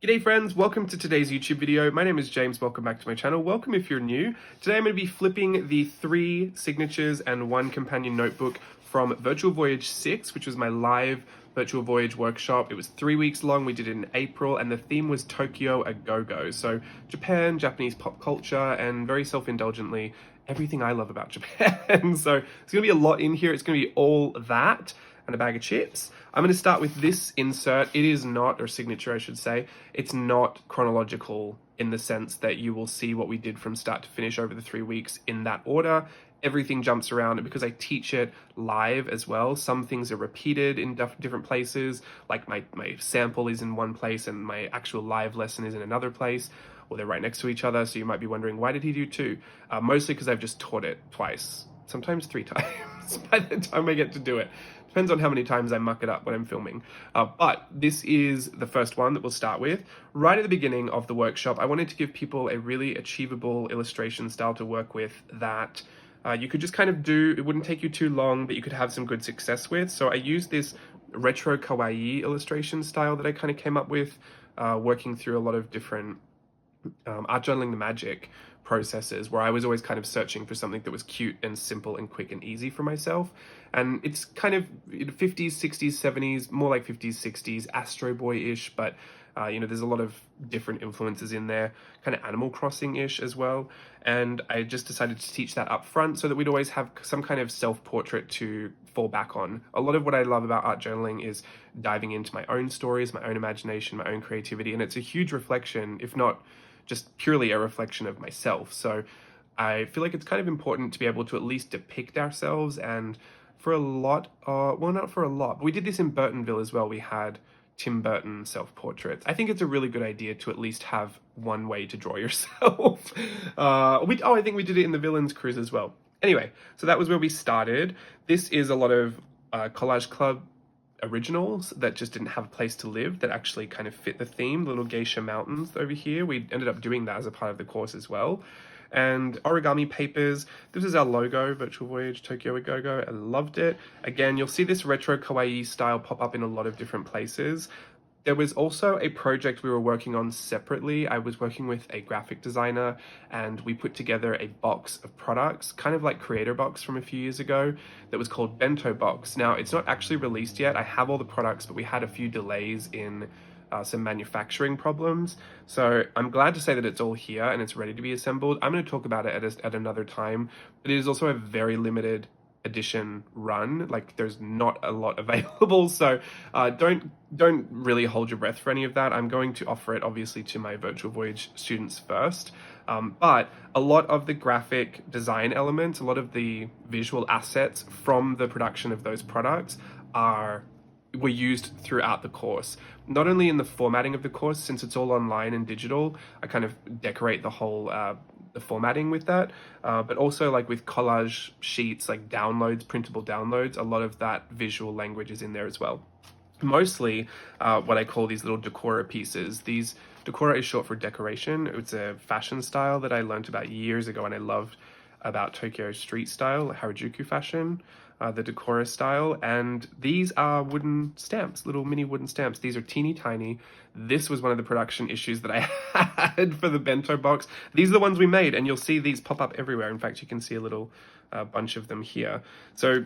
G'day friends, welcome to today's YouTube video. My name is James, welcome back to my channel. Welcome if you're new. Today I'm going to be flipping the 3 signatures and 1 companion notebook from Virtual Voyage 6, which was my live Virtual Voyage workshop. It was 3 weeks long, we did it in April, and the theme was Tokyo a GOGO. So Japan, Japanese pop culture, and very self-indulgently, everything I love about Japan. So it's going to be a lot in here, it's going to be all that and a bag of chips. I'm going to start with this insert. It is not, or signature I should say, it's not chronological in the sense that you will see what we did from start to finish over the 3 weeks in that order. Everything jumps around, and because I teach it live as well, some things are repeated in different places, like my sample is in one place and my actual live lesson is in another place, or they're right next to each other, so you might be wondering, why did he do 2? Mostly because I've just taught it twice, sometimes 3 times by the time I get to do it. Depends on how many times I muck it up when I'm filming. But this is the first one that we'll start with. Right at the beginning of the workshop, I wanted to give people a really achievable illustration style to work with that you could just kind of do. It wouldn't take you too long, but you could have some good success with. So I used this retro kawaii illustration style that I kind of came up with, working through a lot of different art journaling the magic processes, where I was always kind of searching for something that was cute and simple and quick and easy for myself. And it's kind of 50s, 60s, 70s, more like 50s, 60s, Astro Boy-ish, but there's a lot of different influences in there, kind of Animal Crossing-ish as well. And I just decided to teach that up front so that we'd always have some kind of self-portrait to fall back on. A lot of what I love about art journaling is diving into my own stories, my own imagination, my own creativity, and it's a huge reflection, if not just purely a reflection of myself. So I feel like it's kind of important to be able to at least depict ourselves. And for a lot, well, not for a lot, but we did this in Burtonville as well. We had Tim Burton self-portraits. I think it's a really good idea to at least have one way to draw yourself. I think we did it in the Villains Cruise as well. Anyway, so that was where we started. This is a lot of Collage Club originals that just didn't have a place to live, that actually kind of fit the theme. The little geisha mountains over here, we ended up doing that as a part of the course as well. And origami papers, this is our logo, Virtual Voyage Tokyo a GOGO. I loved it. Again, you'll see this retro kawaii style pop up in a lot of different places. There was also a project we were working on separately. I was working with a graphic designer, and we put together a box of products, kind of like Creator Box from a few years ago, that was called Bento Box. Now, it's not actually released yet. I have all the products, but we had a few delays in some manufacturing problems. So I'm glad to say that it's all here and it's ready to be assembled. I'm going to talk about it at another time, but it is also a very limited edition run. Like, there's not a lot available, so don't really hold your breath for any of that. I'm going to offer it obviously to my Virtual Voyage students first, but a lot of the graphic design elements, a lot of the visual assets from the production of those products were used throughout the course. Not only in the formatting of the course, since it's all online and digital, I kind of decorate the whole the formatting with that, but also like with collage sheets, like downloads, printable downloads, a lot of that visual language is in there as well. Mostly what I call these little decora pieces. These decora is short for decoration. It's a fashion style that I learned about years ago, and I loved about Tokyo street style, Harajuku fashion, the decora style. And these are wooden stamps, little mini wooden stamps. These are teeny tiny. This was one of the production issues that I had for the bento box. These are the ones we made, and you'll see these pop up everywhere. In fact, you can see a little bunch of them here. So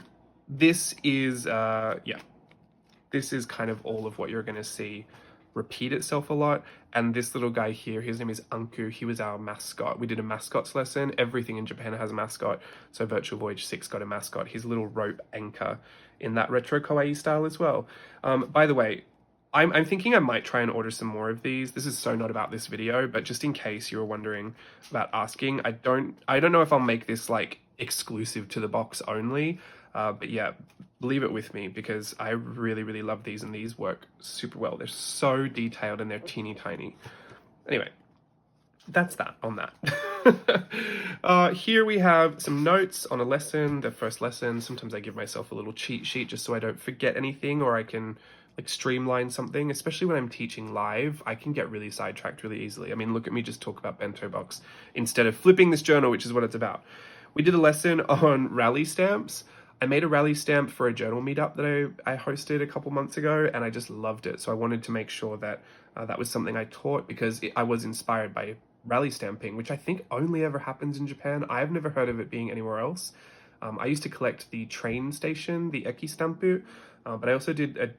this is, this is kind of all of what you're going to see repeat itself a lot. And this little guy here, his name is Anku. He was our mascot. We did a mascots lesson. Everything in Japan has a mascot, so Virtual Voyage 6 got a mascot. His little rope anchor in that retro kawaii style as well. By the way, I'm thinking I might try and order some more of these. This is so not about this video, but just in case you were wondering about asking, I don't know if I'll make this like exclusive to the box only. But yeah, leave it with me, because I really, really love these, and these work super well. They're so detailed and they're teeny tiny. Anyway, that's that on that. Here we have some notes on a lesson, the first lesson. Sometimes I give myself a little cheat sheet just so I don't forget anything, or I can like streamline something. Especially when I'm teaching live, I can get really sidetracked really easily. I mean, look at me just talk about bento box instead of flipping this journal, which is what it's about. We did a lesson on rally stamps. I made a rally stamp for a journal meetup that I hosted a couple months ago, and I just loved it. So I wanted to make sure that That was something I taught because I was inspired by rally stamping, which I think only ever happens in Japan. I've never heard of it being anywhere else. I used to collect the train station, the Eki Stampu, but I also did a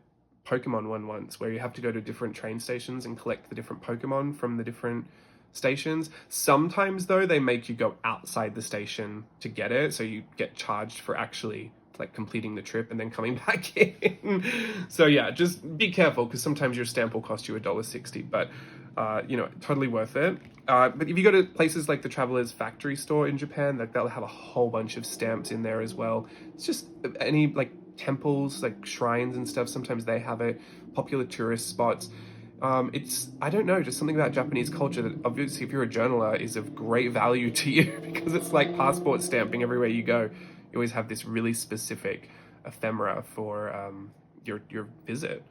Pokemon one once where you have to go to different train stations and collect the different Pokemon from the different stations. Sometimes though, they make you go outside the station to get it, so you get charged for actually like completing the trip and then coming back in. So yeah, just be careful because sometimes your stamp will cost you $1.60, but you know, totally worth it. But if you go to places like the Traveler's Factory store in Japan, like they'll have a whole bunch of stamps in there as well. It's just any like temples, like shrines and stuff, sometimes they have it, popular tourist spots. It's, I don't know, just something about Japanese culture that obviously if you're a journaler is of great value to you because it's like passport stamping everywhere you go. You always have this really specific ephemera for your visit.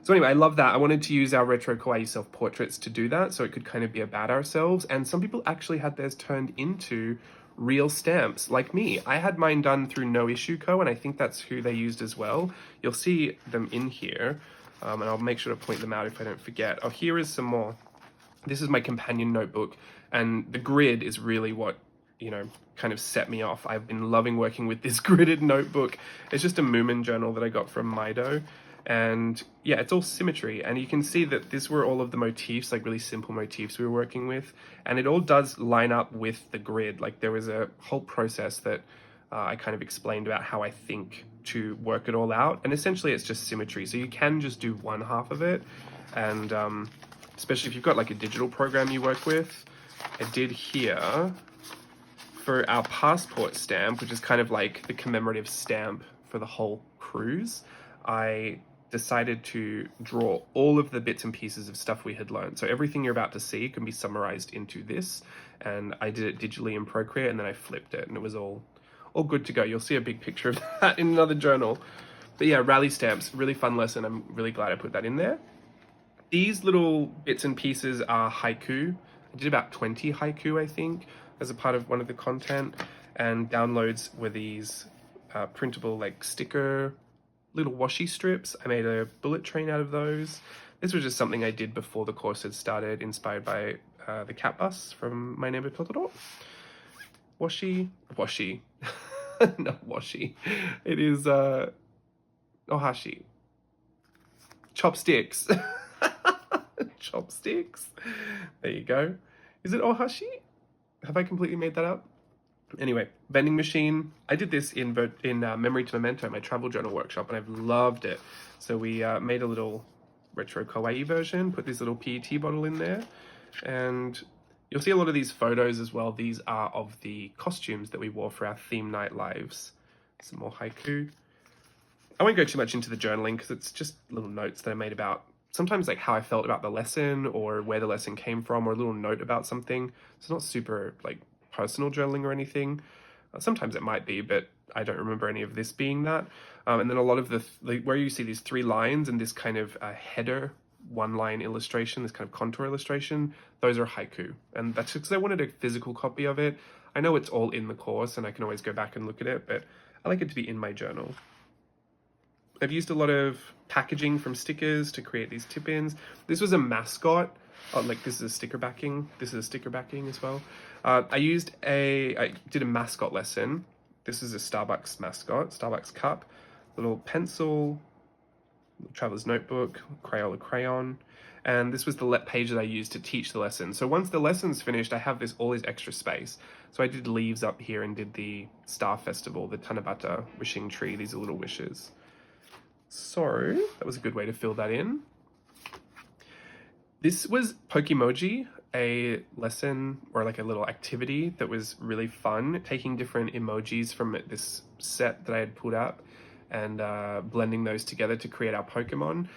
So anyway, I love that. I wanted to use our retro kawaii self-portraits to do that so it could kind of be about ourselves. And some people actually had theirs turned into real stamps, like me. I had mine done through No.6 Co, and I think that's who they used as well. You'll see them in here, and I'll make sure to point them out if I don't forget. Oh, here is some more. This is my companion notebook, and the grid is really what, you know, kind of set me off. I've been loving working with this gridded notebook. It's just a Moomin journal that I got from Maido. And yeah, it's all symmetry. And you can see that these were all of the motifs, like really simple motifs we were working with. And it all does line up with the grid. Like there was a whole process that I kind of explained about how I think to work it all out. And essentially it's just symmetry. So you can just do one half of it. And especially if you've got like a digital program you work with, I did here for our passport stamp, which is kind of like the commemorative stamp for the whole cruise. I decided to draw all of the bits and pieces of stuff we had learned. So everything you're about to see can be summarized into this, and I did it digitally in Procreate, and then I flipped it, and it was all good to go. You'll see a big picture of that in another journal. But yeah, rally stamps, really fun lesson. I'm really glad I put that in there. These little bits and pieces are haiku. I did about 20 haiku, I think, as a part of one of the content, and downloads were these printable like sticker little washi strips. I made a bullet train out of those. This was just something I did before the course had started, inspired by the cat bus from My Neighbor Totoro. Washi, not washi. It is ohashi. Chopsticks. Chopsticks. There you go. Is it ohashi? Have I completely made that up? Anyway, vending machine. I did this in Memory to Memento, my travel journal workshop, and I've loved it. So we made a little retro kawaii version, put this little PET bottle in there, and you'll see a lot of these photos as well. These are of the costumes that we wore for our theme night lives. Some more haiku. I won't go too much into the journaling because it's just little notes that I made about sometimes like how I felt about the lesson or where the lesson came from, or a little note about something. It's not super like personal journaling or anything. Sometimes it might be, but I don't remember any of this being that. And then a lot of the where you see these 3 lines and this kind of header 1-line illustration, this kind of contour illustration, those are haiku. And that's because I wanted a physical copy of it. I know it's all in the course and I can always go back and look at it, but I like it to be in my journal. I've used a lot of packaging from stickers to create these tip-ins. This was a mascot. Oh, like this is a sticker backing. This is a sticker backing as well. I did a mascot lesson. This is a Starbucks mascot, Starbucks cup, little pencil, traveler's notebook, Crayola crayon. And this was the page that I used to teach the lesson. So once the lesson's finished, I have all this extra space. So I did leaves up here and did the Star Festival, the Tanabata wishing tree. These are little wishes. So that was a good way to fill that in. This was Pokemoji, a lesson or like a little activity that was really fun, taking different emojis from this set that I had put up and blending those together to create our Pokemon.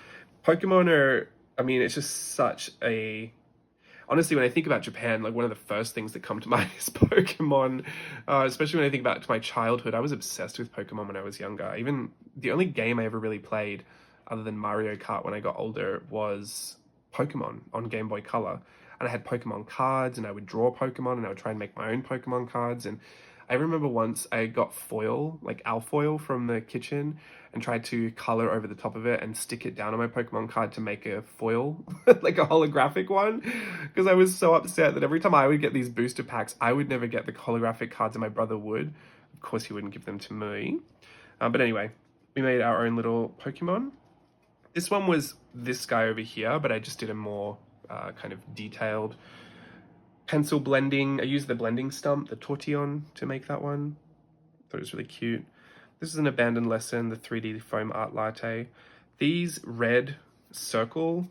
Pokemon are, I mean, it's just such a... Honestly, when I think about Japan, like one of the first things that come to mind is Pokemon, especially when I think back to my childhood. I was obsessed with Pokemon when I was younger. Even the only game I ever really played, other than Mario Kart when I got older, was Pokemon on Game Boy Color. And I had Pokemon cards, and I would draw Pokemon, and I would try and make my own Pokemon cards. And I remember once I got foil, like alfoil from the kitchen, and tried to color over the top of it and stick it down on my Pokemon card to make a foil, like a holographic one, because I was so upset that every time I would get these booster packs, I would never get the holographic cards and my brother would. Of course, he wouldn't give them to me. But anyway, we made our own little Pokemon. This one was this guy over here, but I just did a more kind of detailed pencil blending. I used the blending stump, the tortillon, to make that one. Thought it was really cute. This is an abandoned lesson, the 3D foam art latte. These red circle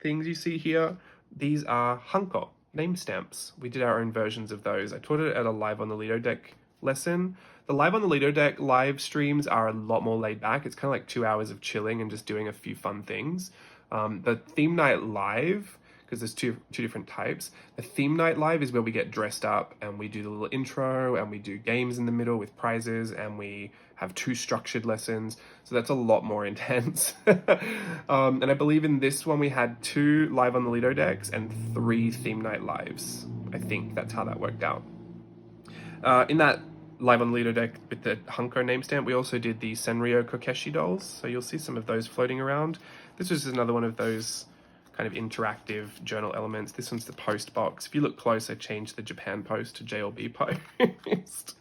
things you see here, these are hanko, name stamps. We did our own versions of those. I taught it at a Live on the Lido Deck lesson. The Live on the Lido Deck live streams are a lot more laid back. It's kind of like 2 hours of chilling and just doing a few fun things. The theme night live, because there's two different types. The theme night live is where we get dressed up and we do the little intro and we do games in the middle with prizes and we have 2 structured lessons. So that's a lot more intense. And I believe in this one we had 2 Live on the Lido decks and 3 theme night lives. I think that's how that worked out. In that Live on the Lido deck with the Hanko name stamp, we also did the Senryo Kokeshi dolls. So you'll see some of those floating around. This was another one of those kind of interactive journal elements. This one's the post box. If you look close, I changed the Japan post to JLB post.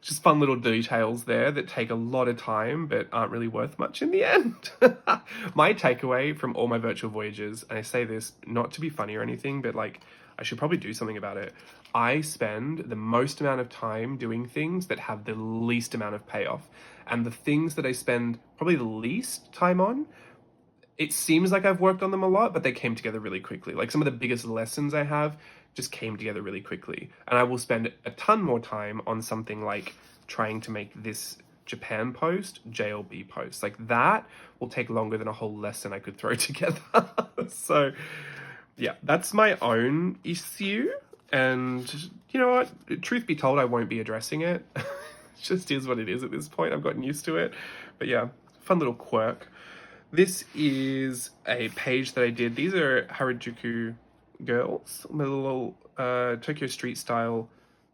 Just fun little details there that take a lot of time but aren't really worth much in the end. My takeaway from all my virtual voyages, and I say this not to be funny or anything, but like I should probably do something about it. I spend the most amount of time doing things that have the least amount of payoff. And the things that I spend probably the least time on, it seems like I've worked on them a lot, but they came together really quickly. Like some of the biggest lessons I have just came together really quickly. And I will spend a ton more time on something like trying to make this Japan post, JLB post. Like that will take longer than a whole lesson I could throw together. So yeah, that's my own issue. And you know what? Truth be told, I won't be addressing it. It just is what it is at this point. I've gotten used to it. But yeah, fun little quirk. This is a page that I did. These are Harajuku girls, my little Tokyo Street style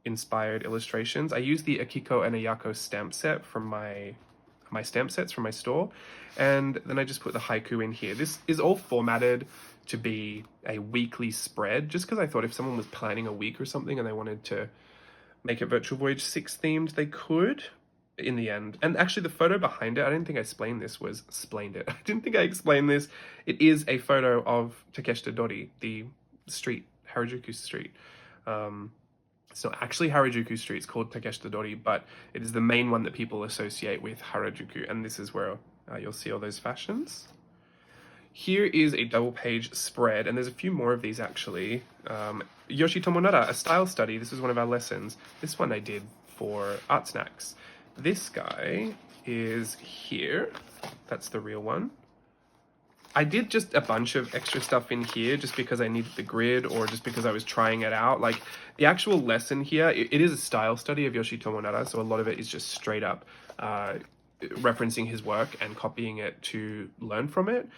inspired illustrations. I used the Akiko and Ayako stamp set from my stamp sets from my store, and then I just put the haiku in here. This is all formatted to be a weekly spread, just because I thought if someone was planning a week or something and they wanted to make it Virtual Voyage 6 themed, they could in the end. And actually the photo behind it, I didn't think I explained this. I didn't think I explained this. It is a photo of Takeshita Dori, the street, Harajuku Street. It's not actually Harajuku Street, it's called Takeshita Dori, but it is the main one that people associate with Harajuku, and this is where you'll see all those fashions. Here is a double page spread, and there's a few more of these actually. Yoshi Tomonara, a style study. This was one of our lessons. This one I did for Art Snacks. This guy is here. That's the real one. I did just a bunch of extra stuff in here just because I needed the grid or just because I was trying it out. Like the actual lesson here, it is a style study of Yoshi Tomonara, so a lot of it is just straight up referencing his work and copying it to learn from it,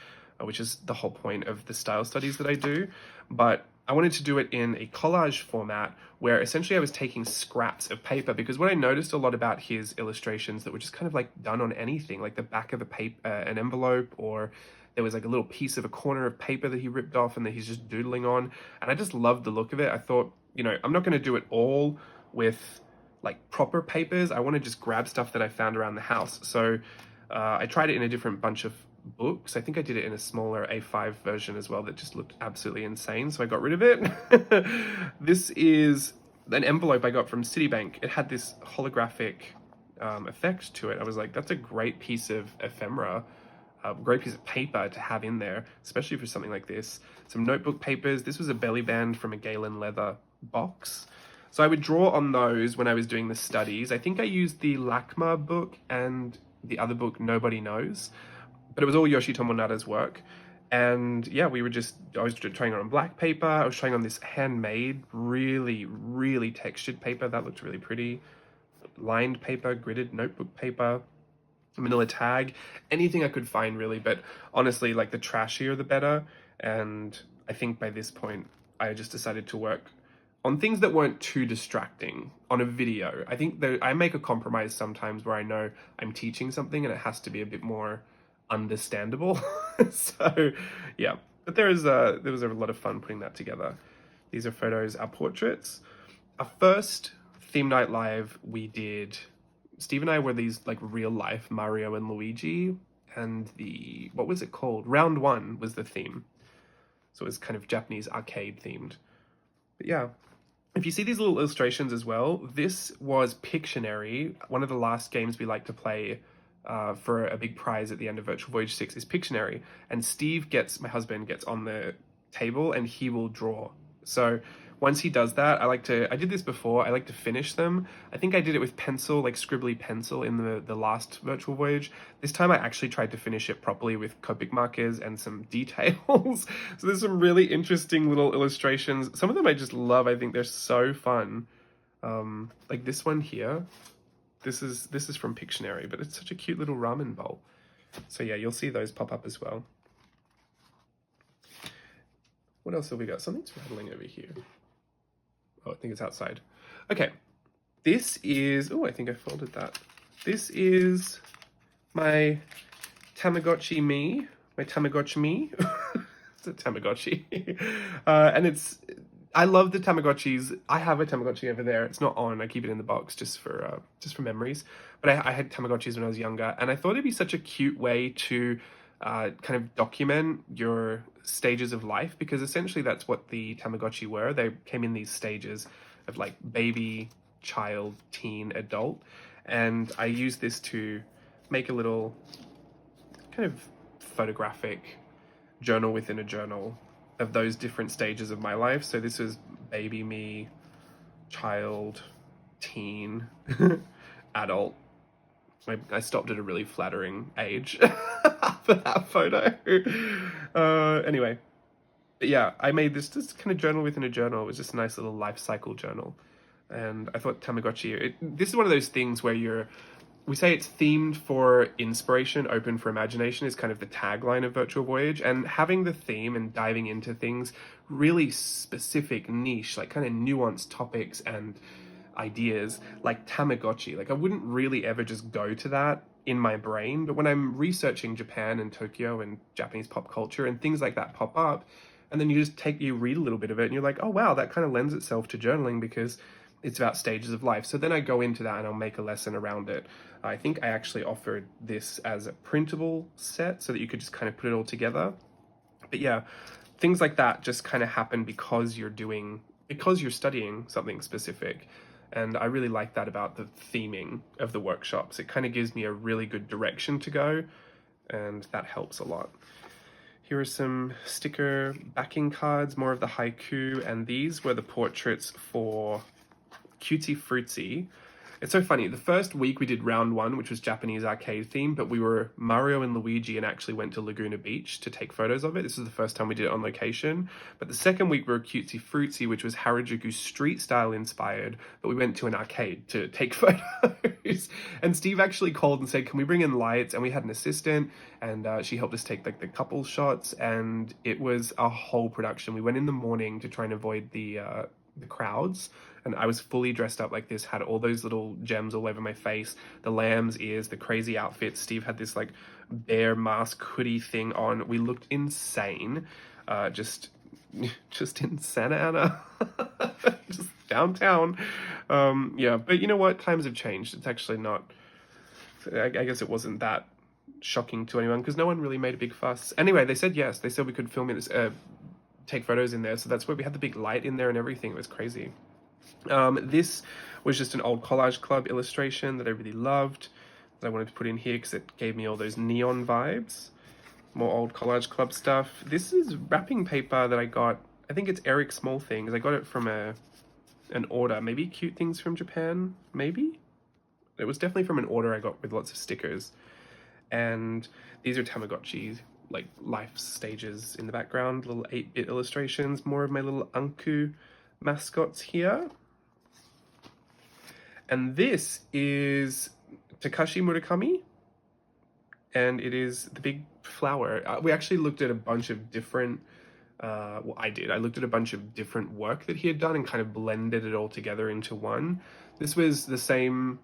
which is the whole point of the style studies that I do. But I wanted to do it in a collage format where essentially I was taking scraps of paper, because what I noticed a lot about his illustrations that were just kind of like done on anything, like the back of a paper, an envelope, or there was like a little piece of a corner of paper that he ripped off and that he's just doodling on. And I just loved the look of it. I thought, you know, I'm not going to do it all with like proper papers. I want to just grab stuff that I found around the house. So I tried it in a different bunch of books. I think I did it in a smaller A5 version as well that just looked absolutely insane, so I got rid of it. This is an envelope I got from Citibank. It had this holographic effect to it. I was like, that's a great piece of ephemera, a great piece of paper to have in there, especially for something like this. Some notebook papers. This was a belly band from a Galen leather box. So I would draw on those when I was doing the studies. I think I used the Lakma book and the other book, Nobody Knows. But it was all Yoshi Tomonara's work. And yeah, I was trying on black paper. I was trying on this handmade, really, really textured paper. That looked really pretty. Lined paper, gridded notebook paper, manila tag, anything I could find really. But honestly, like the trashier the better. And I think by this point, I just decided to work on things that weren't too distracting on a video. I think that I make a compromise sometimes where I know I'm teaching something and it has to be a bit more understandable. So yeah, but there was a lot of fun putting that together. These are photos, our portraits. Our first theme night live we did, Steve and I were these like real life Mario and Luigi, and the, what was it called? Round one was the theme. So it was kind of Japanese arcade themed. But yeah, if you see these little illustrations as well, this was Pictionary. One of the last games we like to play for a big prize at the end of Virtual Voyage 6 is Pictionary. And Steve my husband gets on the table and he will draw. So once he does that, I did this before, I like to finish them. I think I did it with pencil, like scribbly pencil in the last Virtual Voyage. This time I actually tried to finish it properly with Copic markers and some details. So there's some really interesting little illustrations. Some of them I just love, I think they're so fun. Like this one here, this is from Pictionary, but it's such a cute little ramen bowl. So yeah, you'll see those pop up as well. What else have we got? Something's rattling over here. Oh, I think it's outside. Okay, this is, oh, I think I folded that. This is my Tamagotchi me, It's a Tamagotchi. And I love the Tamagotchis. I have a Tamagotchi over there. It's not on, I keep it in the box just for memories. But I had Tamagotchis when I was younger, and I thought it'd be such a cute way to kind of document your stages of life, because essentially that's what the Tamagotchi were. They came in these stages of like baby, child, teen, adult, and I used this to make a little kind of photographic journal within a journal of those different stages of my life. So this is baby me, child, teen, adult. I stopped at a really flattering age for that photo. Anyway, but yeah, I made this kind of journal within a journal. It was just a nice little life cycle journal. And I thought Tamagotchi, this is one of those things where we say it's themed for inspiration, open for imagination is kind of the tagline of Virtual Voyage. And having the theme and diving into things, really specific, niche, like kind of nuanced topics and ideas like Tamagotchi. Like I wouldn't really ever just go to that in my brain, but when I'm researching Japan and Tokyo and Japanese pop culture and things like that pop up, and then you read a little bit of it and you're like, oh wow, that kind of lends itself to journaling because it's about stages of life. So then I go into that and I'll make a lesson around it. I think I actually offered this as a printable set so that you could just kind of put it all together. But yeah, things like that just kind of happen because you're studying something specific. And I really like that about the theming of the workshops. It kind of gives me a really good direction to go, and that helps a lot. Here are some sticker backing cards, more of the haiku, and these were the portraits for Cutesy Fruitsy. It's so funny. The first week we did round one, which was Japanese arcade theme, but we were Mario and Luigi and actually went to Laguna Beach to take photos of it. This was the first time we did it on location. But the second week we were Cutesy Fruitsy, which was Harajuku street style inspired, but we went to an arcade to take photos. And Steve actually called and said, can we bring in lights? And we had an assistant, and she helped us take like the couple shots, and it was a whole production. We went in the morning to try and avoid the crowds, and I was fully dressed up like this, had all those little gems all over my face, the lamb's ears, the crazy outfits. Steve had this like bear mask hoodie thing on. We looked insane, just in Santa Ana, just downtown. Yeah, but you know what? Times have changed. It's actually not, I guess it wasn't that shocking to anyone because no one really made a big fuss. Anyway, they said yes. They said we could film it, take photos in there. So that's where we had the big light in there and everything. It was crazy. This was just an old Collage Club illustration that I really loved, that I wanted to put in here because it gave me all those neon vibes. More old Collage Club stuff. This is wrapping paper that I got, I think it's Eric Small Things. I got it from an order, maybe Cute Things from Japan, maybe? It was definitely from an order I got with lots of stickers. And these are Tamagotchi, like life stages in the background, little 8-bit illustrations, more of my little Anku mascots here. And this is Takashi Murakami, and it is the big flower. We actually looked at a bunch of different well, I did. I looked at a bunch of different work that he had done and kind of blended it all together into one. This was the same,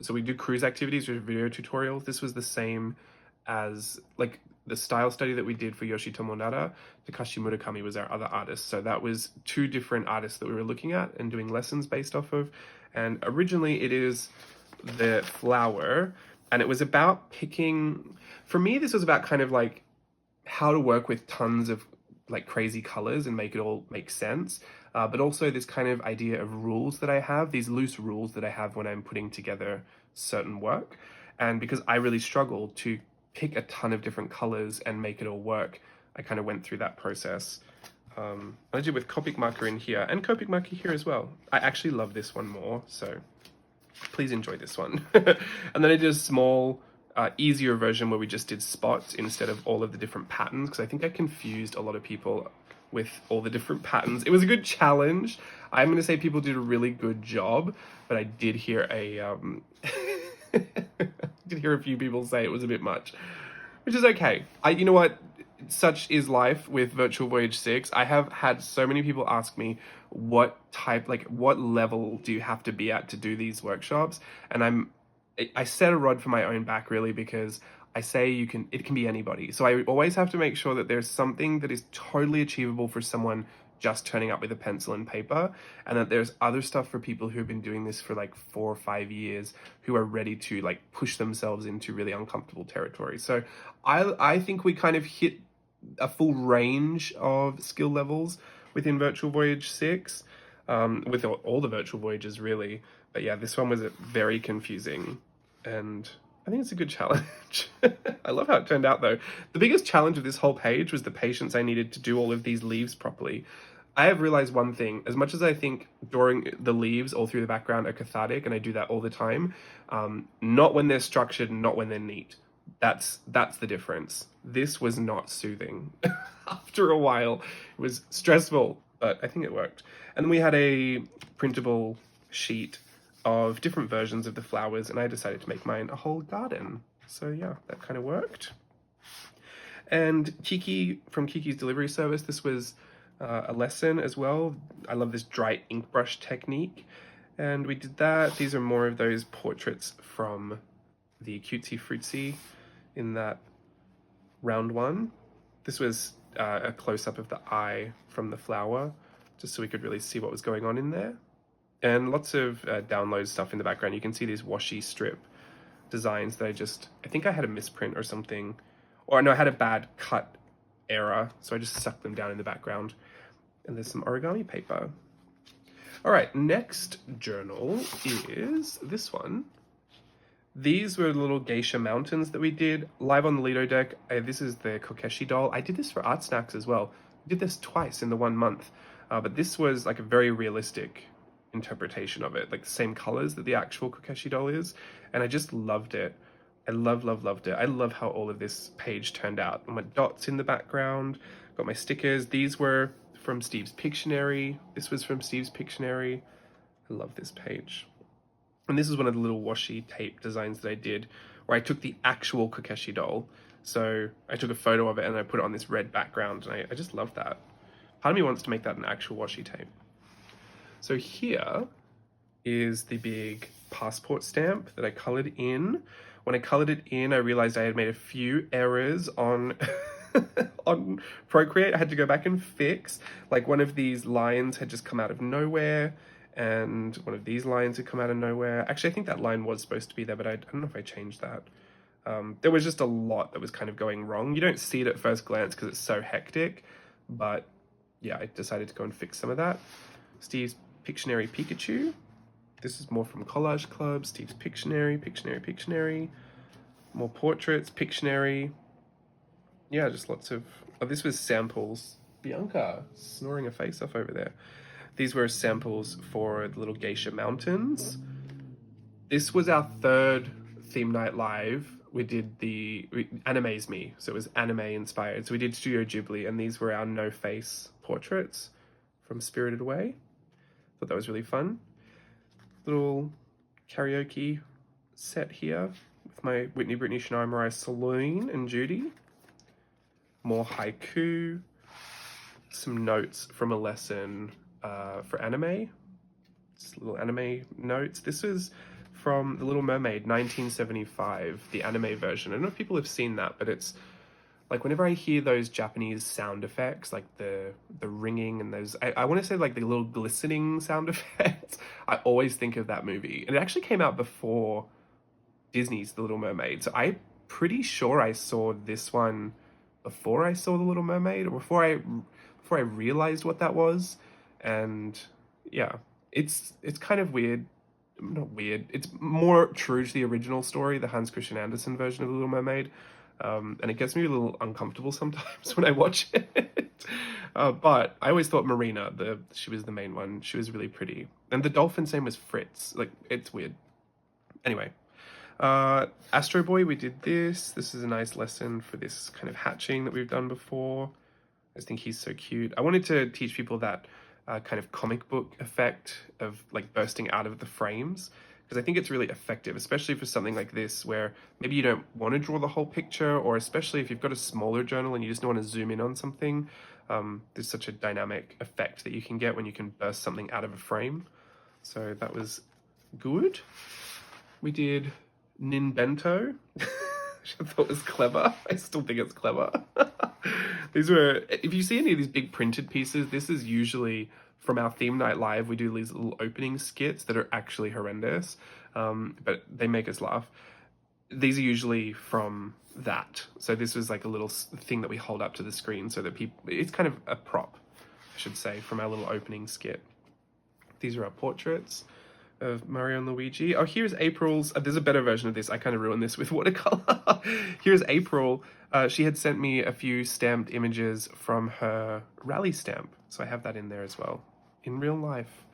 so we do cruise activities or video tutorials. This was the same as like the style study that we did for Yoshitomo Nara. Takashi Murakami was our other artist. So that was two different artists that we were looking at and doing lessons based off of. And originally it is the flower, and it was about picking, for me, this was about kind of like how to work with tons of like crazy colors and make it all make sense. But also this kind of idea of rules that I have, these loose rules that I have when I'm putting together certain work. And because I really struggle to pick a ton of different colors and make it all work, I kind of went through that process. I did with Copic marker in here and Copic marker here as well. I actually love this one more, so please enjoy this one. And then I did a small, easier version where we just did spots instead of all of the different patterns, because I think I confused a lot of people with all the different patterns. It was a good challenge. I'm going to say people did a really good job, but I did hear a did hear a few people say it was a bit much, which is okay. You know what? Such is life with Virtual Voyage 6. I have had so many people ask me what type, like what level do you have to be at to do these workshops? And I set a rod for my own back really, because I say it can be anybody. So I always have to make sure that there's something that is totally achievable for someone just turning up with a pencil and paper, and that there's other stuff for people who've been doing this for like 4 or 5 years, who are ready to like push themselves into really uncomfortable territory. So I think we kind of hit a full range of skill levels within Virtual Voyage 6, with all the Virtual Voyages really. But yeah, this one was very confusing, and I think it's a good challenge. I love how it turned out though. The biggest challenge of this whole page was the patience I needed to do all of these leaves properly. I have realized one thing: as much as I think drawing the leaves all through the background are cathartic, and I do that all the time, not when they're structured, not when they're neat. That's the difference. This was not soothing. After a while, it was stressful, but I think it worked. And then we had a printable sheet of different versions of the flowers, and I decided to make mine a whole garden. So yeah, that kind of worked. And Kiki from Kiki's Delivery Service, this was a lesson as well. I love this dry ink brush technique, and we did that. These are more of those portraits from the Cutesy Fruitsy in that round one. This was a close-up of the eye from the flower, just so we could really see what was going on in there. And lots of download stuff in the background. You can see these washi strip designs that I think I had a misprint or something, or no, I had a bad cut error, so I just sucked them down in the background. And there's some origami paper. All right, next journal is this one. These were little geisha mountains that we did live on the Lido deck. This is the Kokeshi doll. I did this for Art Snacks as well. I did this twice in the 1 month, but this was like a very realistic interpretation of it, like the same colors that the actual Kokeshi doll is, and I just loved it. I loved it. I love how all of this page turned out. My dots in the background, got my stickers. These were from Steve's Pictionary. This was from Steve's Pictionary. I love this page. And this is one of the little washi tape designs that I did, where I took the actual Kokeshi doll. So I took a photo of it and I put it on this red background, and I just love that. Part of me wants to make that an actual washi tape. So here is the big passport stamp that I colored in. When I colored it in, I realized I had made a few errors on on Procreate. I had to go back and fix. Like one of these lines had just come out of nowhere, and one of these lines had come out of nowhere. Actually, I think that line was supposed to be there, but I don't know if I changed that. There was just a lot that was kind of going wrong. You don't see it at first glance because it's so hectic, but yeah, I decided to go and fix some of that. Steve's Pictionary Pikachu. This is more from Collage Club. Steve's Pictionary. More portraits, Pictionary. Yeah, just lots of... Oh, this was samples. Bianca snoring her face off over there. These were samples for the little geisha mountains. This was our third theme night live. We did Anime's Me, so it was anime inspired. So we did Studio Ghibli, and these were our no face portraits from Spirited Away. Thought that was really fun. Little karaoke set here with my Whitney, Brittany, Shania, Mariah, Celine, and Judy. More haiku. some notes from a lesson for anime. Just little anime notes. This is from The Little Mermaid, 1975, the anime version. I don't know if people have seen that, but it's like whenever I hear those Japanese sound effects, like the ringing and those, I want to say like the little glistening sound effects, I always think of that movie. And it actually came out before Disney's The Little Mermaid. So I'm pretty sure I saw this one before I saw The Little Mermaid, or before I realized what that was. And yeah, it's kind of weird. Not weird. It's more true to the original story, the Hans Christian Andersen version of The Little Mermaid. And it gets me a little uncomfortable sometimes when I watch it. But I always thought Marina, she was the main one. She was really pretty. And the dolphin's name was Fritz. Like, it's weird. Anyway, Astro Boy, we did this. This is a nice lesson for this kind of hatching that we've done before. I just think he's so cute. I wanted to teach people that kind of comic book effect of like bursting out of the frames, because I think it's really effective, especially for something like this where maybe you don't want to draw the whole picture, or especially if you've got a smaller journal and you just don't want to zoom in on something. There's such a dynamic effect that you can get when you can burst something out of a frame. So that was good. We did Ninbento, which I thought was clever. I still think it's clever. These were, if you see any of these big printed pieces, this is usually from our theme night live. We do these little opening skits that are actually horrendous, but they make us laugh. These are usually from that. So this was like a little thing that we hold up to the screen so that people, it's kind of a prop, I should say, from our little opening skit. These are our portraits of Mario and Luigi. Oh, here's April's, there's a better version of this. I kind of ruined this with watercolor. Here's April. She had sent me a few stamped images from her rally stamp. So I have that in there as well, in real life.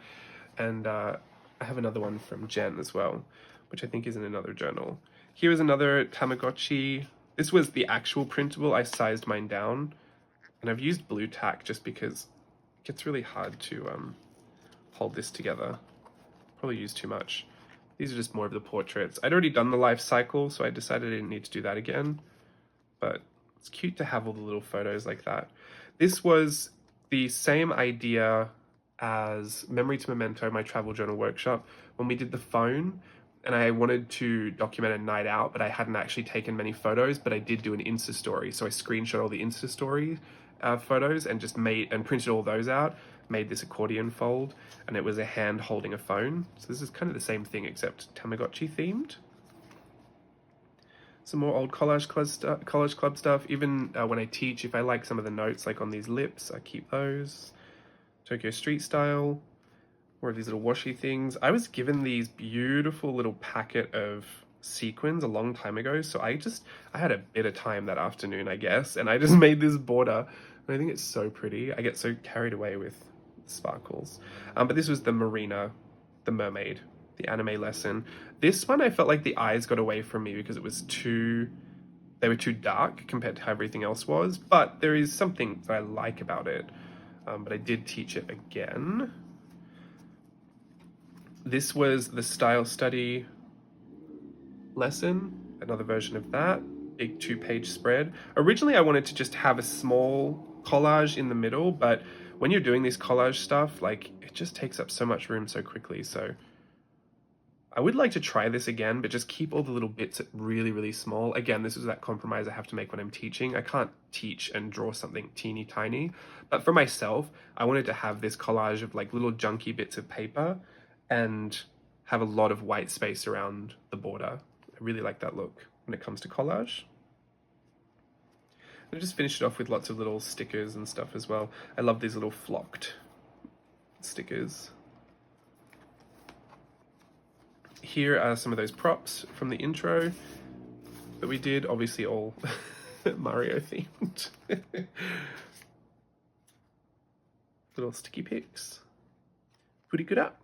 And I have another one from Jen as well, which I think is in another journal. Here is another Tamagotchi. This was the actual printable. I sized mine down. And I've used blue tack just because it gets really hard to hold this together. Probably used too much. These are just more of the portraits. I'd already done the life cycle, so I decided I didn't need to do that again. But it's cute to have all the little photos like that. This was the same idea as Memory to Memento, my travel journal workshop, when we did the phone, and I wanted to document a night out, but I hadn't actually taken many photos, but I did do an Insta story. So I screenshot all the Insta story photos and just printed all those out, made this accordion fold, and it was a hand holding a phone. So this is kind of the same thing except Tamagotchi themed. Some more old collage club stuff. Even when I teach, if I like some of the notes, like on these lips, I keep those. Tokyo Street Style, more of these little washi things. I was given these beautiful little packet of sequins a long time ago, so I had a bit of time that afternoon, I guess, and I just made this border, and I think it's so pretty. I get so carried away with sparkles. But this was the Marina, the mermaid, the anime lesson. This one I felt like the eyes got away from me because it was they were too dark compared to how everything else was, but there is something that I like about it. But I did teach it again. This was the style study lesson, another version of that, big 2-page spread. Originally I wanted to just have a small collage in the middle, but when you're doing this collage stuff, like, it just takes up so much room so quickly. So I would like to try this again, but just keep all the little bits really, really small. Again, this is that compromise I have to make when I'm teaching. I can't teach and draw something teeny tiny, but for myself, I wanted to have this collage of like little junky bits of paper and have a lot of white space around the border. I really like that look when it comes to collage. I just finished it off with lots of little stickers and stuff as well. I love these little flocked stickers. Here are some of those props from the intro that we did, obviously all Mario themed. Little sticky pics. Pretty good up.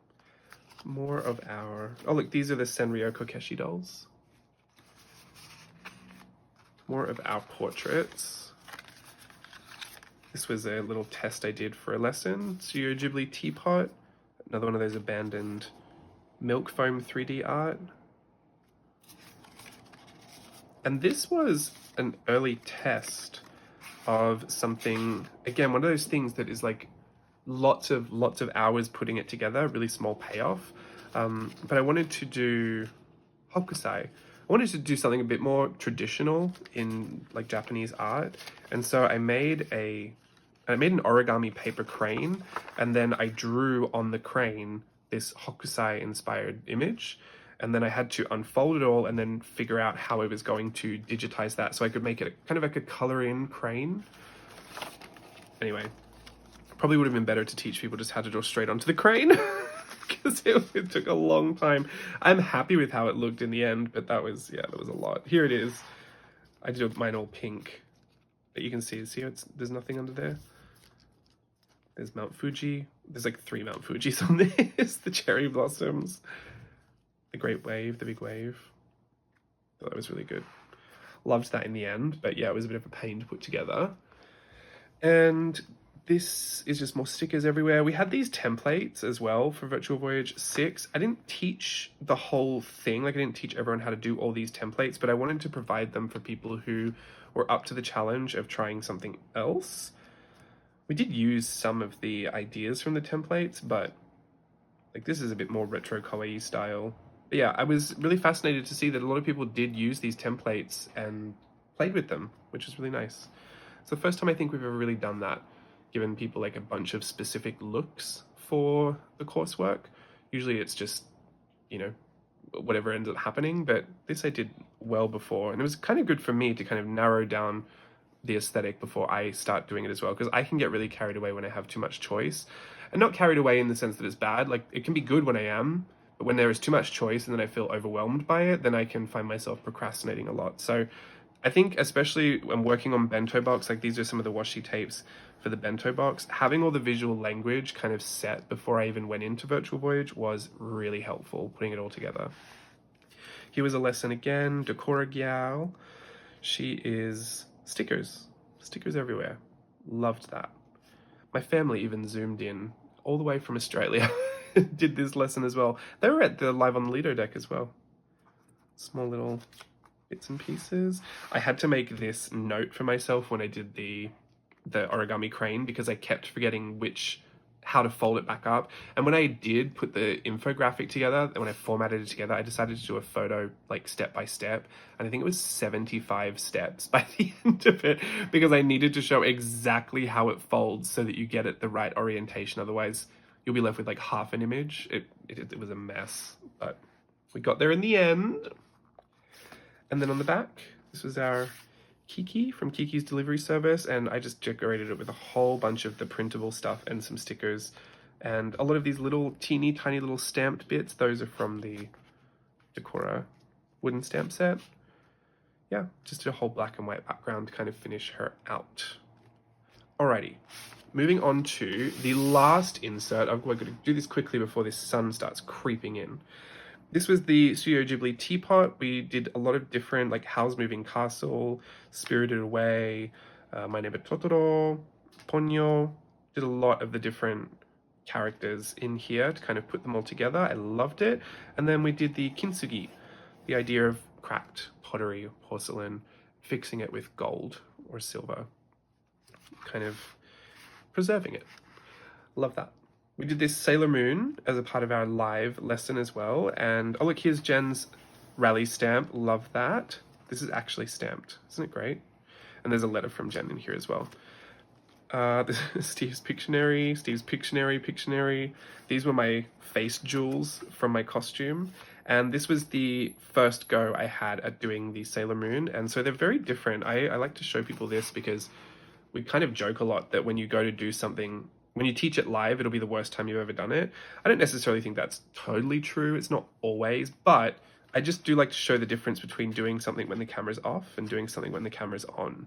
More of our, oh look, these are the Sanrio Kokeshi dolls. More of our portraits. This was a little test I did for a lesson. Studio Ghibli teapot. Another one of those abandoned milk foam 3D art. And this was an early test of something, again, one of those things that is like lots of hours putting it together, really small payoff. But I wanted to do hokusai. I wanted to do something a bit more traditional in like Japanese art. And so I made an origami paper crane, and then I drew on the crane this hokusai inspired image. And then I had to unfold it all and then figure out how I was going to digitize that so I could make it kind of like a color in crane. Anyway, probably would have been better to teach people just how to draw straight onto the crane because it took a long time. I'm happy with how it looked in the end, but that was a lot. Here it is. I did mine all pink, but you can see there's nothing under there. There's Mount Fuji. There's like 3 Mount Fujis on this. The cherry blossoms, the great wave, the big wave. Thought that was really good. Loved that in the end, but yeah, it was a bit of a pain to put together. And this is just more stickers everywhere. We had these templates as well for Virtual Voyage 6. I didn't teach the whole thing, like I didn't teach everyone how to do all these templates, but I wanted to provide them for people who were up to the challenge of trying something else. We did use some of the ideas from the templates, but like this is a bit more retro kawaii style. But yeah, I was really fascinated to see that a lot of people did use these templates and played with them, which is really nice. It's the first time I think we've ever really done that, given people like a bunch of specific looks for the coursework. Usually it's just, you know, whatever ends up happening, but this I did well before, and it was kind of good for me to kind of narrow down the aesthetic before I start doing it as well, because I can get really carried away when I have too much choice. And not carried away in the sense that it's bad, like it can be good when I am, but when there is too much choice and then I feel overwhelmed by it, then I can find myself procrastinating a lot. So I think especially when working on bento box, like these are some of the washi tapes for the bento box, having all the visual language kind of set before I even went into Virtual Voyage was really helpful, putting it all together. Here was a lesson again, Decora Gyal. She is stickers everywhere. Loved that. My family even zoomed in all the way from Australia, did this lesson as well. They were at the Live on the Lido deck as well. Small little bits and pieces. I had to make this note for myself when I did the origami crane because I kept forgetting how to fold it back up. And when I did put the infographic together, when I formatted it together, I decided to do a photo like step by step. And I think it was 75 steps by the end of it because I needed to show exactly how it folds so that you get it the right orientation. Otherwise, you'll be left with like half an image. It was a mess, but we got there in the end. And then on the back, this was our Kiki from Kiki's delivery service, and I just decorated it with a whole bunch of the printable stuff and some stickers. And a lot of these little teeny tiny little stamped bits, those are from the Decora wooden stamp set. Yeah, just a whole black and white background to kind of finish her out. Alrighty, moving on to the last insert. We're going to do this quickly before this sun starts creeping in. This was the Studio Ghibli teapot. We did a lot of different, like Howl's Moving Castle, Spirited Away, My Neighbor Totoro, Ponyo. Did a lot of the different characters in here to kind of put them all together. I loved it. And then we did the kintsugi, the idea of cracked pottery, porcelain, fixing it with gold or silver, kind of preserving it. Love that. We did this Sailor Moon as a part of our live lesson as well. And oh look, here's Jen's rally stamp. Love that. This is actually stamped. Isn't it great? And there's a letter from Jen in here as well. This is Steve's Pictionary. These were my face jewels from my costume. And this was the first go I had at doing the Sailor Moon. And so they're very different. I like to show people this because we kind of joke a lot that when you go to do something, when you teach it live, it'll be the worst time you've ever done it. I don't necessarily think that's totally true. It's not always, but I just do like to show the difference between doing something when the camera's off and doing something when the camera's on.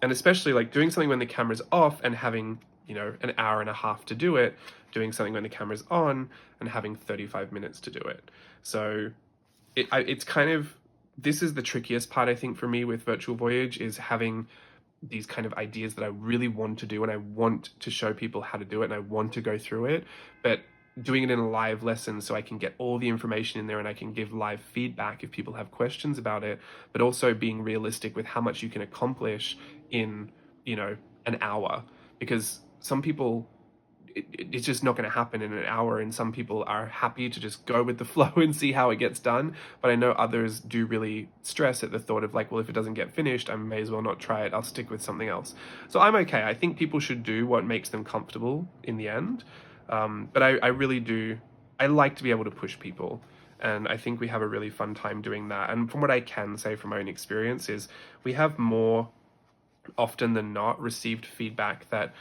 And especially like doing something when the camera's off and having, you know, an hour and a half to do it, doing something when the camera's on and having 35 minutes to do it. So it's kind of, this is the trickiest part, I think, for me with Virtual Voyage, is having these kind of ideas that I really want to do and I want to show people how to do it and I want to go through it, but doing it in a live lesson so I can get all the information in there and I can give live feedback if people have questions about it, but also being realistic with how much you can accomplish in, you know, an hour. Because some people, it's just not going to happen in an hour, and some people are happy to just go with the flow and see how it gets done. But I know others do really stress at the thought of like, well, if it doesn't get finished, I may as well not try it. I'll stick with something else. So I'm okay. I think people should do what makes them comfortable in the end. But I really do, I like to be able to push people. And I think we have a really fun time doing that. And from what I can say from my own experience is we have more often than not received feedback that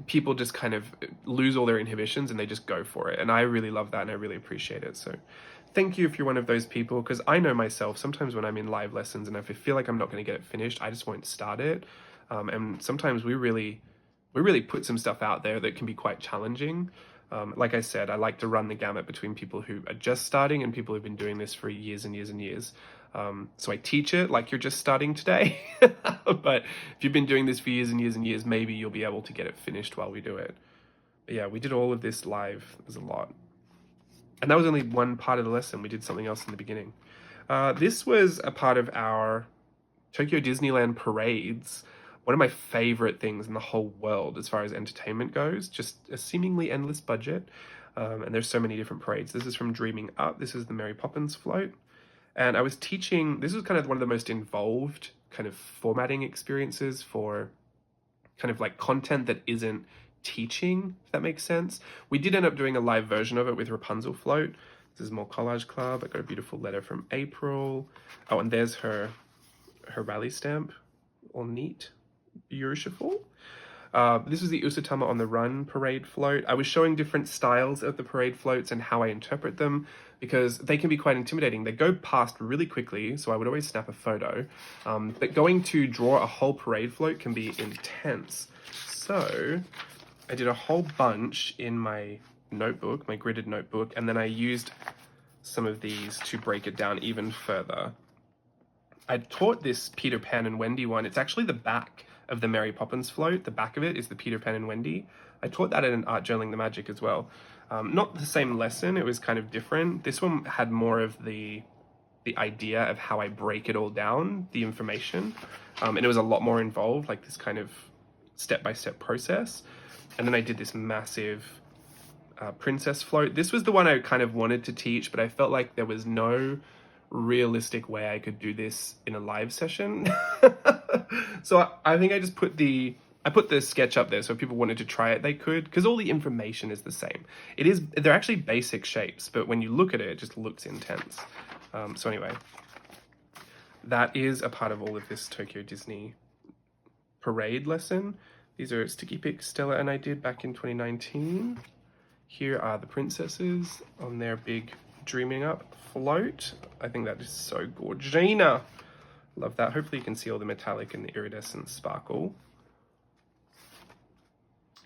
people just kind of lose all their inhibitions and they just go for it. And I really love that and I really appreciate it. So thank you if you're one of those people, because I know myself, sometimes when I'm in live lessons and if I feel like I'm not going to get it finished, I just won't start it. And sometimes we really put some stuff out there that can be quite challenging. Like I said, I like to run the gamut between people who are just starting and people who've been doing this for years and years and years. So I teach it like you're just starting today. But if you've been doing this for years and years and years, maybe you'll be able to get it finished while we do it. But yeah, we did all of this live. There's a lot. And that was only one part of the lesson. We did something else in the beginning. This was a part of our Tokyo Disneyland parades. One of my favorite things in the whole world as far as entertainment goes, just a seemingly endless budget. And there's so many different parades. This is from Dreaming Up. This is the Mary Poppins float. And I was teaching, this was kind of one of the most involved kind of formatting experiences for kind of like content that isn't teaching, if that makes sense. We did end up doing a live version of it with Rapunzel float. This is more Collage Club. I got a beautiful letter from April. Oh, and there's her rally stamp, all neat. Beautiful. This was the Usatama on the Run parade float. I was showing different styles of the parade floats and how I interpret them, because they can be quite intimidating. They go past really quickly, so I would always snap a photo. But going to draw a whole parade float can be intense. So I did a whole bunch in my notebook, my gridded notebook, and then I used some of these to break it down even further. I taught this Peter Pan and Wendy one. It's actually the back of the Mary Poppins float. The back of it is the Peter Pan and Wendy. I taught that at an Art Journaling the Magic as well. Not the same lesson, it was kind of different. This one had more of the idea of how I break it all down, the information. And it was a lot more involved, like this kind of step-by-step process. And then I did this massive princess float. This was the one I kind of wanted to teach, but I felt like there was no realistic way I could do this in a live session. So I think I just put the sketch up there so if people wanted to try it, they could, because all the information is the same. They're actually basic shapes, but when you look at it, it just looks intense. So anyway, that is a part of all of this Tokyo Disney parade lesson. These are sticky pics Stella and I did back in 2019. Here are the princesses on their big Dreaming Up float. I think that is so gorgina. Love that. Hopefully you can see all the metallic and the iridescent sparkle.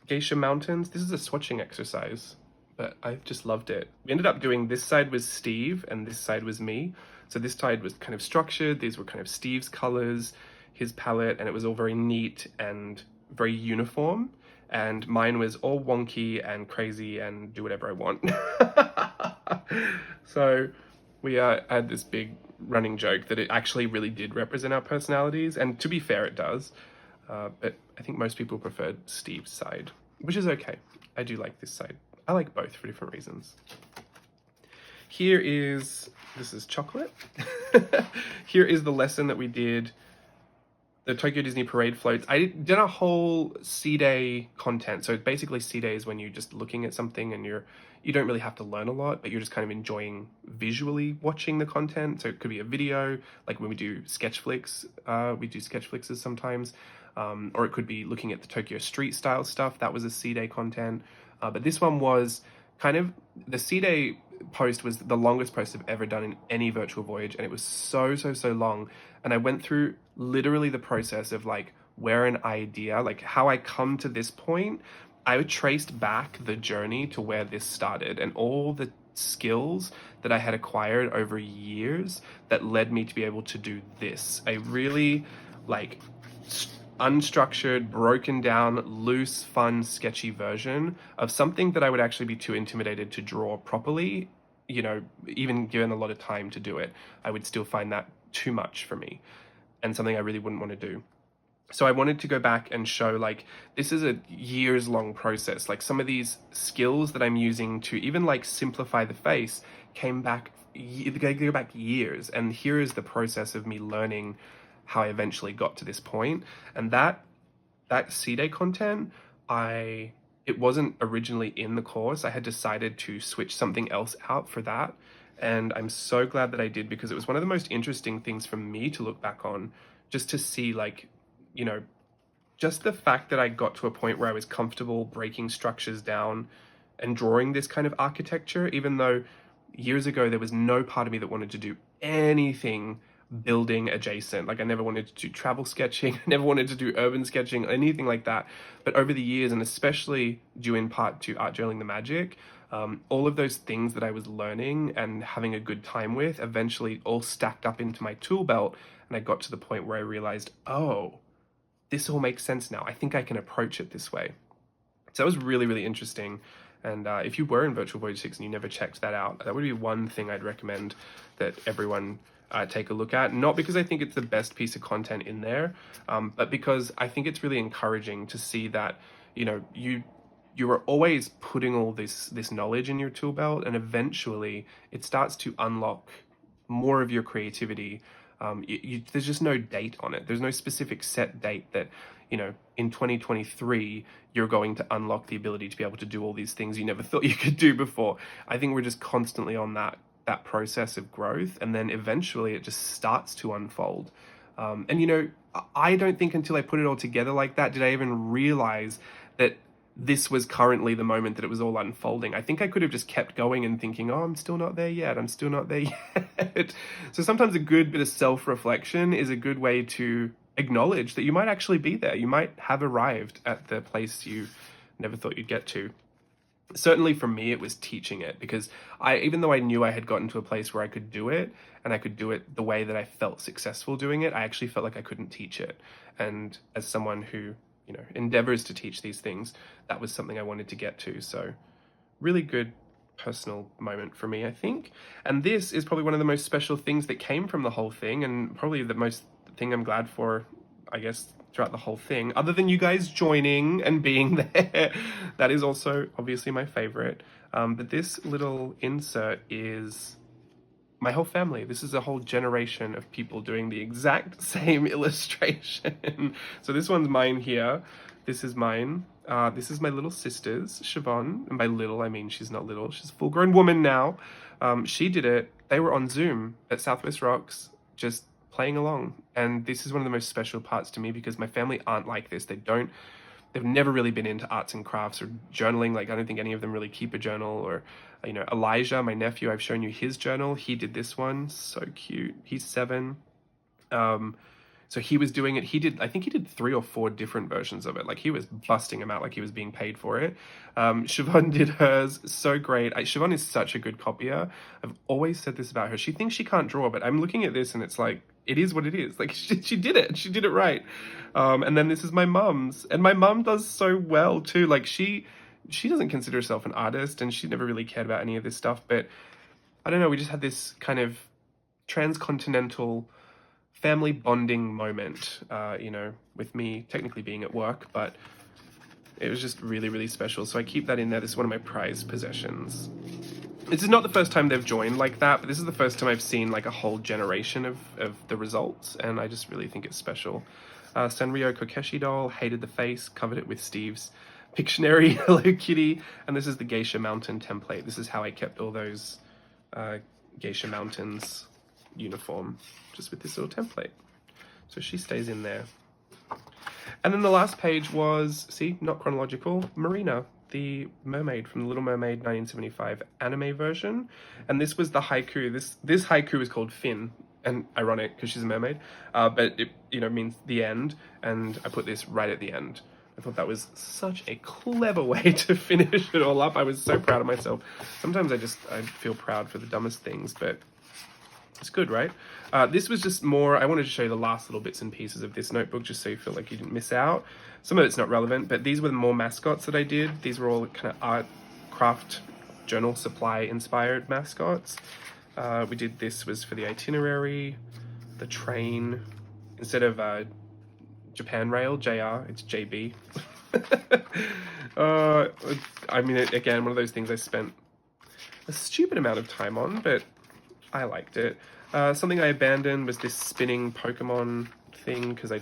Geisha Mountains. This is a swatching exercise, but I just loved it. We ended up doing, this side was Steve and this side was me. So this side was kind of structured. These were kind of Steve's colors, his palette, and it was all very neat and very uniform. And mine was all wonky and crazy and do whatever I want. So we had this big running joke that it actually really did represent our personalities. And to be fair, it does. But I think most people preferred Steve's side, which is okay. I do like this side. I like both for different reasons. This is chocolate. Here is the lesson that we did, the Tokyo Disney Parade floats. I did a whole C-Day content. So basically C-Day is when you're just looking at something and you don't really have to learn a lot, but you're just kind of enjoying visually watching the content. So it could be a video, like when we do sketch flicks, we do sketch flicks sometimes. Or it could be looking at the Tokyo street style stuff. That was a C-Day content. But this one was kind of, the C-Day post was the longest post I've ever done in any virtual voyage. And it was so long. And I went through literally the process of like where an idea, like how I come to this point. I traced back the journey to where this started and all the skills that I had acquired over years that led me to be able to do this. I really like unstructured, broken down, loose, fun, sketchy version of something that I would actually be too intimidated to draw properly, you know, even given a lot of time to do it. I would still find that too much for me and something I really wouldn't want to do. So I wanted to go back and show, like, this is a years long process. Like, some of these skills that I'm using to even like simplify the face came back, they go back years. And here is the process of me learning how I eventually got to this point. And that C-Day content, it wasn't originally in the course. I had decided to switch something else out for that. And I'm so glad that I did, because it was one of the most interesting things for me to look back on, just to see, like, you know, just the fact that I got to a point where I was comfortable breaking structures down and drawing this kind of architecture, even though years ago there was no part of me that wanted to do anything building adjacent. Like, I never wanted to do travel sketching, I never wanted to do urban sketching, anything like that. But over the years, and especially due in part to Art Journaling the Magic, all of those things that I was learning and having a good time with eventually all stacked up into my tool belt. And I got to the point where I realized, oh, this all makes sense now. I think I can approach it this way. So that was really, really interesting. And if you were in Virtual Voyage 6 and you never checked that out, that would be one thing I'd recommend that everyone take a look at. Not because I think it's the best piece of content in there, but because I think it's really encouraging to see that, you know, you are always putting all this knowledge in your tool belt, and eventually it starts to unlock more of your creativity. There's just no date on it. There's no specific set date that, you know, in 2023, you're going to unlock the ability to be able to do all these things you never thought you could do before. I think we're just constantly on that process of growth, and then eventually it just starts to unfold. And, you know, I don't think until I put it all together like that did I even realize that this was currently the moment that it was all unfolding. I think I could have just kept going and thinking, oh, I'm still not there yet. I'm still not there yet. So sometimes a good bit of self-reflection is a good way to acknowledge that you might actually be there. You might have arrived at the place you never thought you'd get to. Certainly for me, it was teaching it, because even though I knew I had gotten to a place where I could do it, and I could do it the way that I felt successful doing it, I actually felt like I couldn't teach it. And as someone who, you know, endeavors to teach these things, that was something I wanted to get to. So really good personal moment for me, I think. And this is probably one of the most special things that came from the whole thing, and probably the most thing I'm glad for, I guess, throughout the whole thing, other than you guys joining and being there. That is also obviously my favorite. But this little insert is my whole family. This is a whole generation of people doing the exact same illustration. So this one's mine here. This is mine. This is my little sister's, Siobhan. And by little, I mean she's not little. She's a full-grown woman now. She did it. They were on Zoom at Southwest Rocks, just playing along. And this is one of the most special parts to me, because my family aren't like this. They've never really been into arts and crafts or journaling. Like, I don't think any of them really keep a journal. Or, you know, Elijah, my nephew, I've shown you his journal. He did this one. So cute. He's 7. So he was doing it. I think he did 3 or 4 different versions of it. Like, he was busting them out like he was being paid for it. Siobhan did hers. So great. Siobhan is such a good copier. I've always said this about her. She thinks she can't draw, but I'm looking at this and it's like, it is what it is. Like, she did it. She did it right. And then this is my mum's. And my mum does so well too. Like, she doesn't consider herself an artist, and she never really cared about any of this stuff. But I don't know, we just had this kind of transcontinental family bonding moment, you know, with me technically being at work, but it was just really, really special. So I keep that in there. This is one of my prized possessions. This is not the first time they've joined like that, but this is the first time I've seen like a whole generation of the results, and I just really think it's special. Sanrio Kokeshi doll, hated the face, covered it with Steve's Pictionary Hello Kitty, and this is the Geisha Mountain template. This is how I kept all those Geisha Mountains uniform, just with this little template. So she stays in there. And then the last page was, see, not chronological, Marina, the mermaid from The Little Mermaid 1975 anime version. And this was the haiku. This haiku is called Finn, and ironic because she's a mermaid, but it, you know, means the end, and I put this right at the end. I thought that was such a clever way to finish it all up. I was so proud of myself. Sometimes I feel proud for the dumbest things, but It's good, right? This was just more, I wanted to show you the last little bits and pieces of this notebook just so you feel like you didn't miss out. Some of it's not relevant, but these were the more mascots that I did. These were all kind of art, craft, journal supply inspired mascots. We did this was for the itinerary, the train. Instead of Japan Rail, JR, it's JB. I mean, again, one of those things I spent a stupid amount of time on, but I liked it. Something I abandoned was this spinning Pokemon thing, because I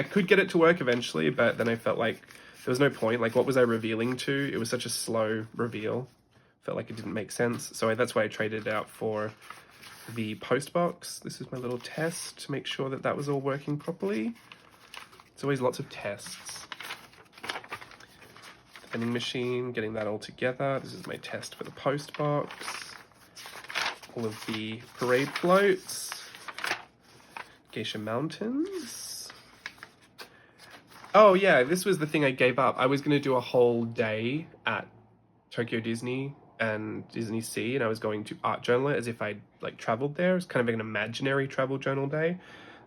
could get it to work eventually, but then I felt like there was no point. Like, what was I revealing to? It was such a slow reveal. Felt like it didn't make sense. So that's why I traded it out for the post box. This is my little test to make sure that that was all working properly. It's always lots of tests. The vending machine, getting that all together. This is my test for the post box. All of the parade floats. Geisha Mountains. Oh yeah, this was the thing I gave up. I was going to do a whole day at Tokyo Disney and Disney Sea, and I was going to art journal it as if I'd like traveled there. It was kind of an imaginary travel journal day.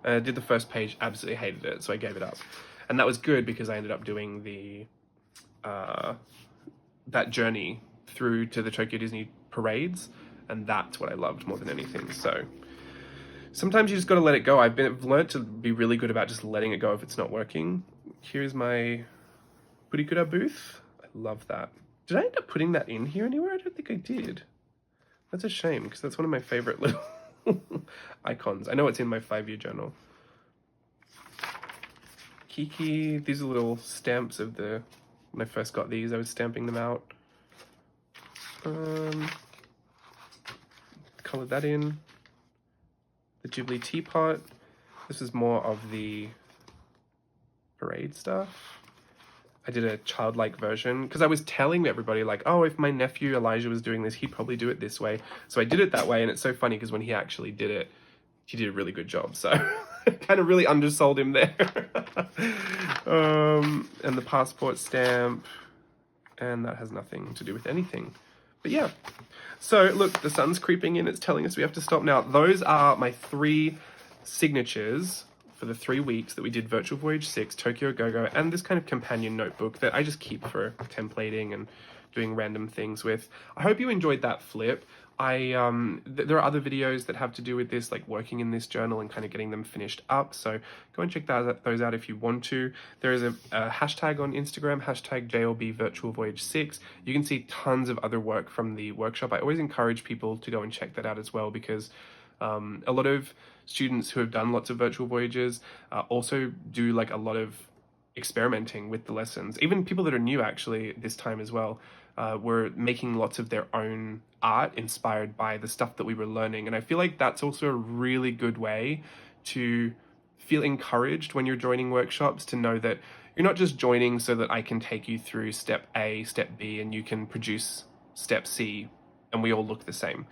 I did the first page, absolutely hated it, so I gave it up. And that was good because I ended up doing the that journey through to the Tokyo Disney parades, and that's what I loved more than anything. So sometimes you just got to let it go. I've learned to be really good about just letting it go if it's not working. Here's my Purikura booth. I love that. Did I end up putting that in here anywhere? I don't think I did. That's a shame, because that's one of my favorite little icons. I know it's in my 5-year journal. Kiki, these are little stamps of when I first got these, I was stamping them out. Colored that in. The Ghibli teapot. This is more of the parade stuff. I did a childlike version because I was telling everybody like, oh, if my nephew Elijah was doing this, he'd probably do it this way. So I did it that way, and it's so funny because when he actually did it, he did a really good job. So I kind of really undersold him there. And the passport stamp, and that has nothing to do with anything. But yeah, so look, the sun's creeping in. It's telling us we have to stop now. Those are my 3 signatures for the 3 weeks that we did Virtual Voyage 6, Tokyo GOGO, and this kind of companion notebook that I just keep for templating and doing random things with. I hope you enjoyed that flip. There are other videos that have to do with this, like working in this journal and kind of getting them finished up. So go and check those out if you want to. There is a hashtag on Instagram, hashtag JLB Virtual Voyage 6. You can see tons of other work from the workshop. I always encourage people to go and check that out as well, because a lot of students who have done lots of virtual voyages also do like a lot of experimenting with the lessons. Even people that are new actually this time as well were making lots of their own art inspired by the stuff that we were learning. And I feel like that's also a really good way to feel encouraged when you're joining workshops, to know that you're not just joining so that I can take you through step A, step B, and you can produce step C and we all look the same.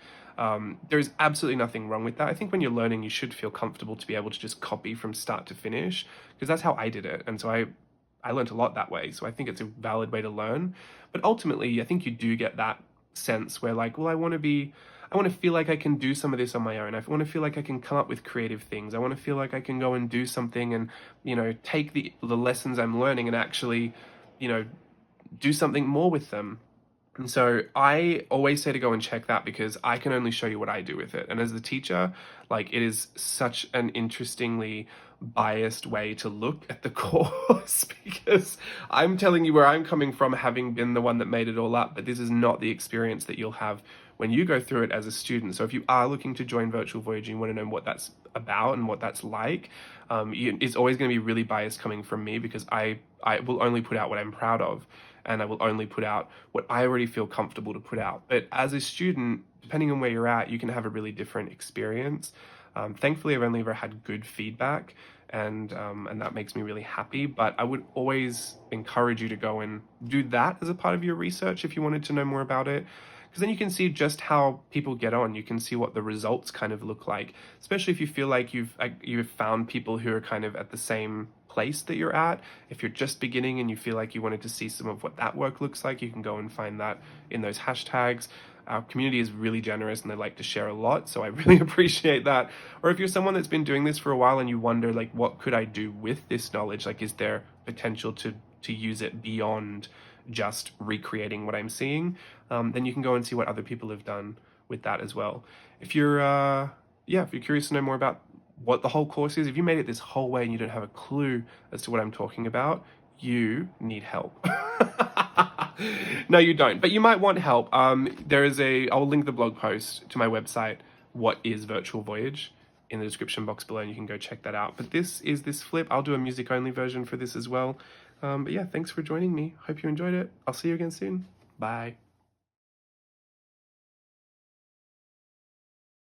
There's absolutely nothing wrong with that. I think when you're learning, you should feel comfortable to be able to just copy from start to finish, because that's how I did it. And so I learned a lot that way. So I think it's a valid way to learn. But ultimately, I think you do get that sense where like, well, I want to feel like I can do some of this on my own. I want to feel like I can come up with creative things. I want to feel like I can go and do something and, you know, take the lessons I'm learning and actually, you know, do something more with them. And so I always say to go and check that, because I can only show you what I do with it. And as the teacher, like, it is such an interestingly biased way to look at the course, because I'm telling you where I'm coming from, having been the one that made it all up, but this is not the experience that you'll have when you go through it as a student. So if you are looking to join Virtual Voyage and you want to know what that's about and what that's like, it's always going to be really biased coming from me, because I will only put out what I'm proud of, and I will only put out what I already feel comfortable to put out. But as a student, depending on where you're at, you can have a really different experience. Thankfully, I've only ever had good feedback, and that makes me really happy. But I would always encourage you to go and do that as a part of your research if you wanted to know more about it, because then you can see just how people get on. You can see what the results kind of look like, especially if you feel like you've found people who are kind of at the same place place that you're at. If you're just beginning and you feel like you wanted to see some of what that work looks like, you can go and find that in those hashtags. Our community is really generous and they like to share a lot, so I really appreciate that. Or if you're someone that's been doing this for a while and you wonder, like, what could I do with this knowledge? Like, is there potential to use it beyond just recreating what I'm seeing? Then you can go and see what other people have done with that as well. If you're if you're curious to know more about what the whole course is, if you made it this whole way and you don't have a clue as to what I'm talking about, you need help. No, you don't, but you might want help. I'll link the blog post to my website, What is Virtual Voyage, in the description box below, and you can go check that out. But this is this flip. I'll do a music only version for this as well. But yeah, thanks for joining me. Hope you enjoyed it. I'll see you again soon. Bye.